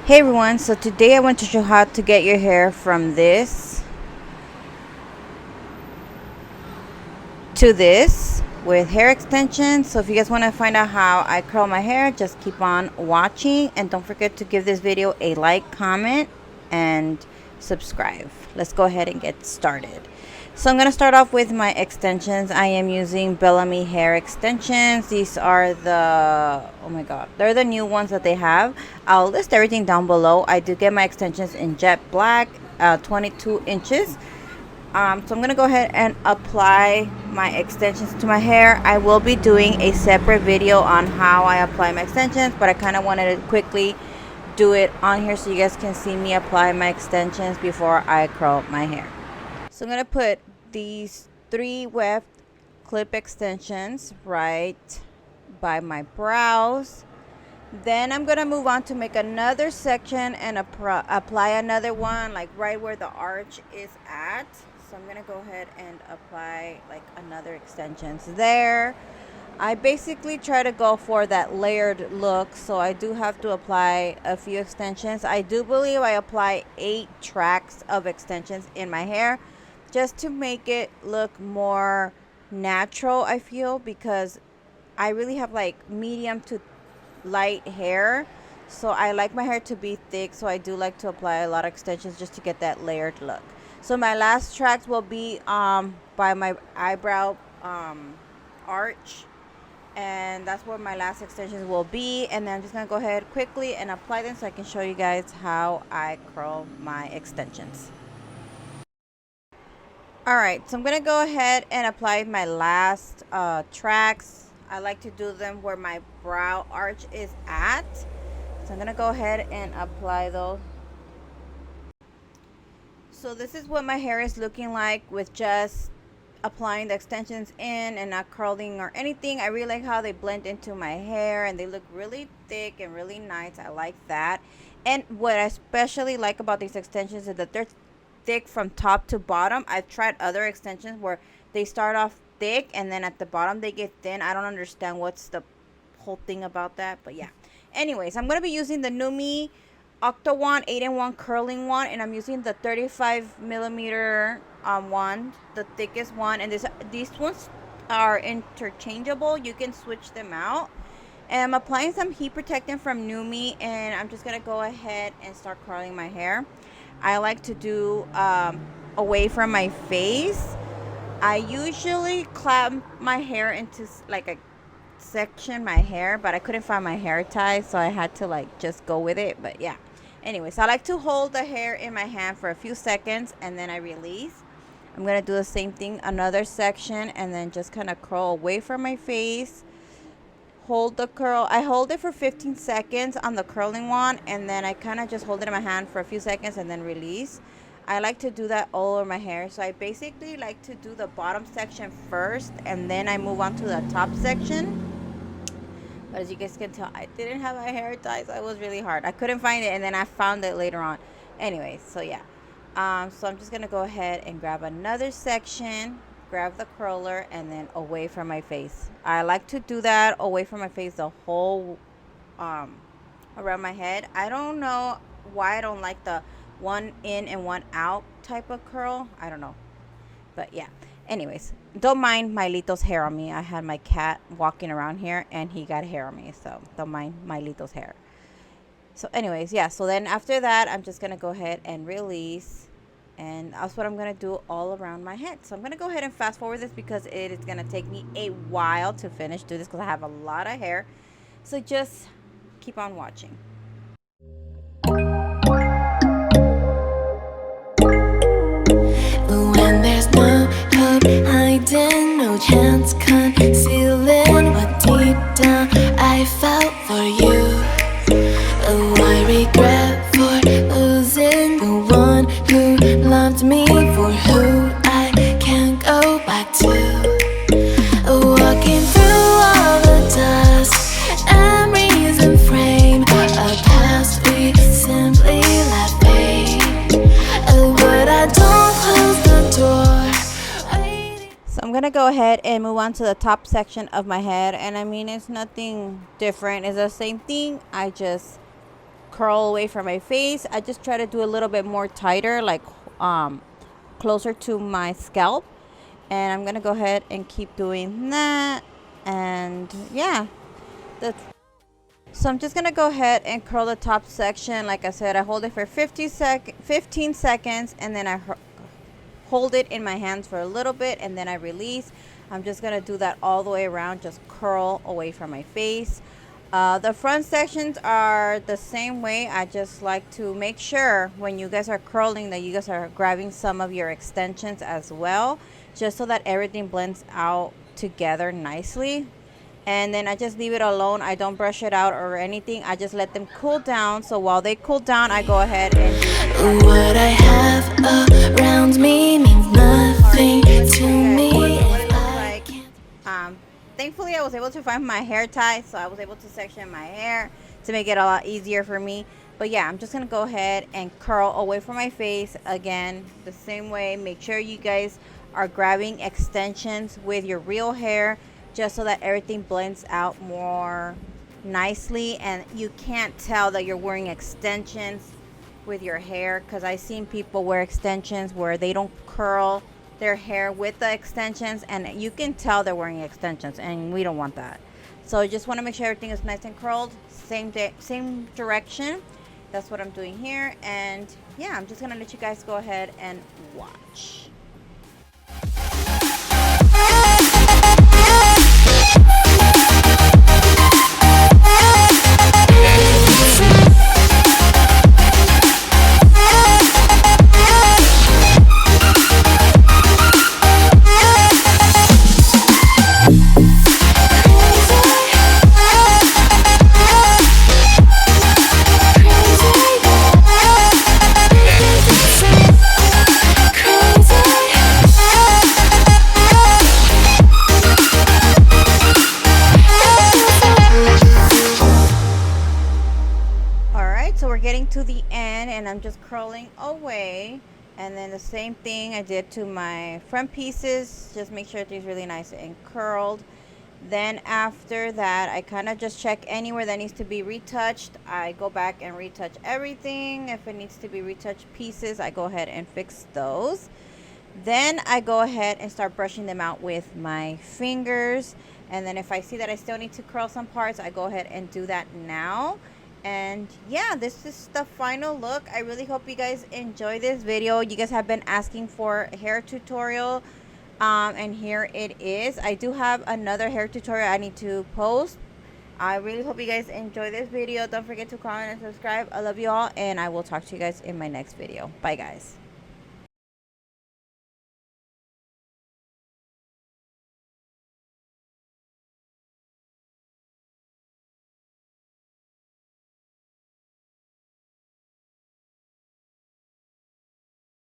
Hey everyone, so today I want to show how to get your hair from this to this with hair extensions. So if you guys want to find out how I curl my hair, just keep on watching and don't forget to give this video a like, comment, and subscribe. Let's go ahead and get started. So I'm going to start off with my extensions. I am using Bellamihair extensions. These are the, oh my god, they're the new ones that they have. I'll list everything down below. I do get my extensions in jet black, 22 inches. So I'm going to go ahead and apply my extensions to my hair. I will be doing a separate video on how I apply my extensions, but I kind of wanted to quickly do it on here so you guys can see me apply my extensions before I curl my hair. So I'm going to put these 3 weft clip extensions right by my brows. Then I'm going to move on to make another section and apply another one like right where the arch is at. So I'm going to go ahead and apply like another extensions there. I basically try to go for that layered look, so I do have to apply a few extensions. I do believe I apply 8 tracks of extensions in my hair just to make it look more natural, I feel, because I really have like medium to light hair, so I like my hair to be thick, so I do like to apply a lot of extensions just to get that layered look. So my last tracks will be by my eyebrow arch, and that's where my last extensions will be. And then I'm just gonna go ahead quickly and apply them so I can show you guys how I curl my extensions. Alright, so I'm gonna go ahead and apply my last tracks. I like to do them where my brow arch is at, so I'm gonna go ahead and apply those. So this is what my hair is looking like with just applying the extensions in and not curling or anything. I really like how they blend into my hair and they look really thick and really nice. I like that. And what I especially like about these extensions is that they're thick from top to bottom. I've tried other extensions where they start off thick and then at the bottom they get thin. I don't understand what's the whole thing about that, but yeah. Anyways, I'm going to be using the Downey Octo Wand 8-in-1 curling wand, and I'm using the 35 millimeter wand, the thickest one. And these ones are interchangeable. You can switch them out. And I'm applying some heat protectant from Downey, and I'm just gonna go ahead and start curling my hair. I like to do away from my face. I usually clamp my hair into like a section my hair, but I couldn't find my hair tie, so I had to like just go with it. But yeah, anyways, I like to hold the hair in my hand for a few seconds and then I release. I'm gonna do the same thing, another section, and then just kind of curl away from my face. Hold the curl. I hold it for 15 seconds on the curling wand, and then I kind of just hold it in my hand for a few seconds and then release. I like to do that all over my hair, so I basically like to do the bottom section first and then I move on to the top section. But as you guys can tell, I didn't have my hair tie, so it was really hard. I couldn't find it, and then I found it later on. Anyways, so yeah. So I'm just going to go ahead and grab another section, grab the curler, and then away from my face. I like to do that away from my face the whole around my head. I don't know why I don't like the one in and one out type of curl. I don't know. But yeah. Anyways, don't mind Milito's hair on me. I had my cat walking around here and he got hair on me, so don't mind Milito's hair. So anyways, yeah, so then after that, I'm just going to go ahead and release, and that's what I'm going to do all around my head. So I'm going to go ahead and fast forward this because it is going to take me a while to finish do this because I have a lot of hair. So just keep on watching. When there's no hope hiding, no chance concealing what deep down I felt for you. Oh, I regret for losing the one who loved me, for who I can't go back to. Walking through all the dust, memories and frame a past we simply let fade. Oh, but I don't close the door. So I'm gonna go ahead and move on to the top section of my head, and I mean, it's nothing different, it's the same thing. I just curl away from my face. I just try to do a little bit more tighter, like closer to my scalp. And I'm gonna go ahead and keep doing that. And yeah, that's so I'm just gonna go ahead and curl the top section. Like I said, I hold it for 15 seconds, and then I hold it in my hands for a little bit, and then I release. I'm just gonna do that all the way around, just curl away from my face. The front sections are the same way. I just like to make sure when you guys are curling that you guys are grabbing some of your extensions as well, just so that everything blends out together nicely. And then I just leave it alone. I don't brush it out or anything. I just let them cool down. So while they cool down, I go ahead and do what I have around me means nothing to me. Thankfully, I was able to find my hair tie, so I was able to section my hair to make it a lot easier for me. But yeah, I'm just gonna go ahead and curl away from my face again the same way. Make sure you guys are grabbing extensions with your real hair, just so that everything blends out more nicely and you can't tell that you're wearing extensions with your hair, because I've seen people wear extensions where they don't curl their hair with the extensions and you can tell they're wearing extensions, and we don't want that. So you just want to make sure everything is nice and curled, same direction. That's what I'm doing here. And yeah, I'm just gonna let you guys go ahead and watch. Getting to the end, and I'm just curling away. And then the same thing I did to my front pieces. Just make sure it's really nice and curled. Then after that, I kind of just check anywhere that needs to be retouched. I go back and retouch everything. If it needs to be retouched pieces, I go ahead and fix those. Then I go ahead and start brushing them out with my fingers. And then if I see that I still need to curl some parts, I go ahead and do that now. And yeah, this is the final look. I really hope you guys enjoy this video. You guys have been asking for a hair tutorial, and here it is. I do have another hair tutorial I need to post. I really hope you guys enjoy this video. Don't forget to comment and subscribe. I love you all, and I will talk to you guys in my next video. Bye guys.